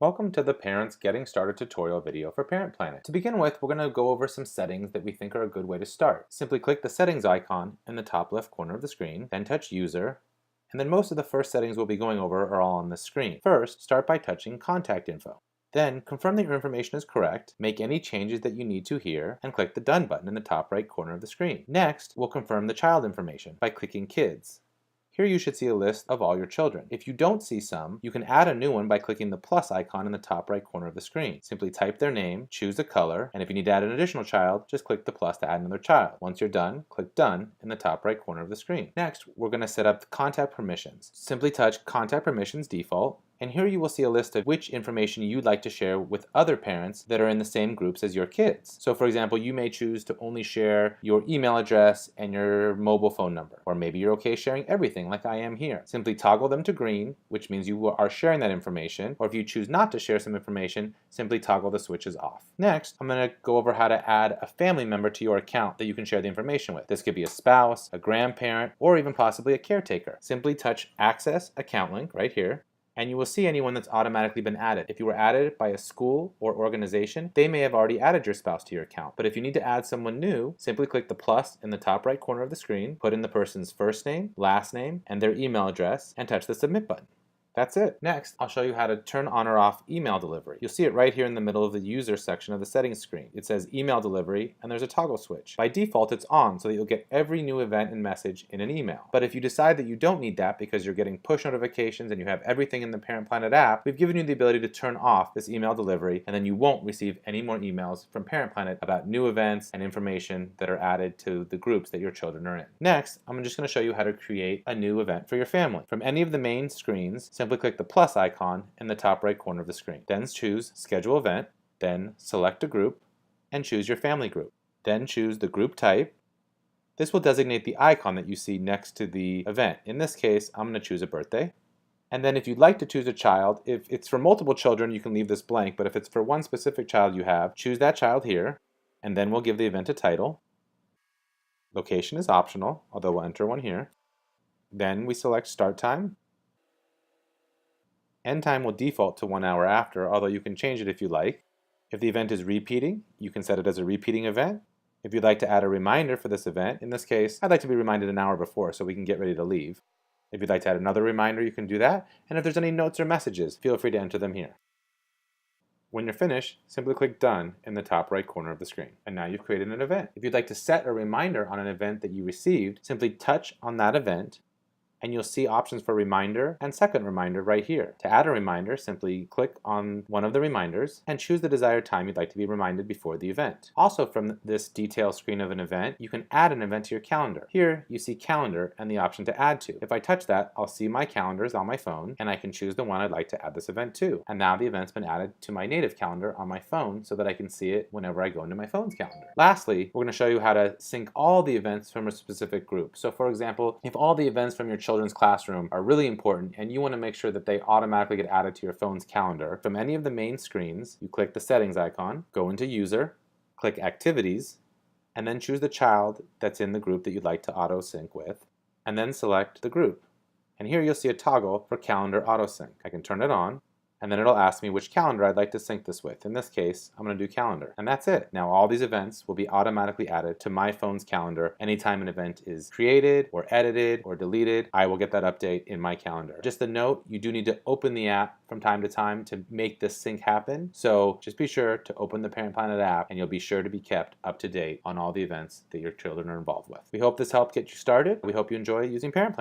Welcome to the Parents Getting Started tutorial video for Parent Planet. To begin with, we're going to go over some settings that we think are a good way to start. Simply click the settings icon in the top left corner of the screen, then touch User, and then most of the first settings we'll be going over are all on this screen. First, start by touching Contact Info. Then, confirm that your information is correct, make any changes that you need to here, and click the Done button in the top right corner of the screen. Next, we'll confirm the child information by clicking Kids. Here you should see a list of all your children. If you don't see some, you can add a new one by clicking the plus icon in the top right corner of the screen. Simply type their name, choose a color, and if you need to add an additional child, just click the plus to add another child. Once you're done, click Done in the top right corner of the screen. Next, we're going to set up the contact permissions. Simply touch Contact Permissions Default, and here you will see a list of which information you'd like to share with other parents that are in the same groups as your kids. So for example, you may choose to only share your email address and your mobile phone number. Or maybe you're okay sharing everything like I am here. Simply toggle them to green, which means you are sharing that information. Or if you choose not to share some information, simply toggle the switches off. Next, I'm going to go over how to add a family member to your account that you can share the information with. This could be a spouse, a grandparent, or even possibly a caretaker. Simply touch Access Account Link right here, and you will see anyone that's automatically been added. If you were added by a school or organization, they may have already added your spouse to your account. But if you need to add someone new, simply click the plus in the top right corner of the screen, put in the person's first name, last name, and their email address, and touch the Submit button. That's it. Next, I'll show you how to turn on or off email delivery. You'll see it right here in the middle of the user section of the settings screen. It says email delivery, and there's a toggle switch. By default, it's on so that you'll get every new event and message in an email. But if you decide that you don't need that because you're getting push notifications and you have everything in the Parent Planet app, we've given you the ability to turn off this email delivery, and then you won't receive any more emails from Parent Planet about new events and information that are added to the groups that your children are in. Next, I'm just going to show you how to create a new event for your family. From any of the main screens, simply click the plus icon in the top right corner of the screen. Then choose Schedule Event, then select a group, and choose your family group. Then choose the group type. This will designate the icon that you see next to the event. In this case, I'm going to choose a birthday. And then if you'd like to choose a child, if it's for multiple children, you can leave this blank, but if it's for one specific child you have, choose that child here, and then we'll give the event a title. Location is optional, although we'll enter one here. Then we select Start Time. End time will default to 1 hour after, although you can change it if you like. If the event is repeating, you can set it as a repeating event. If you'd like to add a reminder for this event, in this case, I'd like to be reminded an hour before so we can get ready to leave. If you'd like to add another reminder, you can do that. And if there's any notes or messages, feel free to enter them here. When you're finished, simply click Done in the top right corner of the screen. And now you've created an event. If you'd like to set a reminder on an event that you received, simply touch on that event, and you'll see options for reminder and second reminder right here. To add a reminder, simply click on one of the reminders and choose the desired time you'd like to be reminded before the event. Also from this detail screen of an event, you can add an event to your calendar. Here you see Calendar and the option to add to. If I touch that, I'll see my calendars on my phone and I can choose the one I'd like to add this event to. And now the event's been added to my native calendar on my phone so that I can see it whenever I go into my phone's calendar. Lastly, we're going to show you how to sync all the events from a specific group. So for example, if all the events from your children's classroom are really important and you want to make sure that they automatically get added to your phone's calendar, from any of the main screens, you click the settings icon, go into User, click Activities, and then choose the child that's in the group that you'd like to auto sync with, and then select the group. And here you'll see a toggle for Calendar Auto Sync. I can turn it on, and then it'll ask me which calendar I'd like to sync this with. In this case, I'm going to do Calendar. And that's it. Now all these events will be automatically added to my phone's calendar. Anytime an event is created or edited or deleted, I will get that update in my calendar. Just a note, you do need to open the app from time to time to make this sync happen. So just be sure to open the Parent Planet app and you'll be sure to be kept up to date on all the events that your children are involved with. We hope this helped get you started. We hope you enjoy using Parent Planet.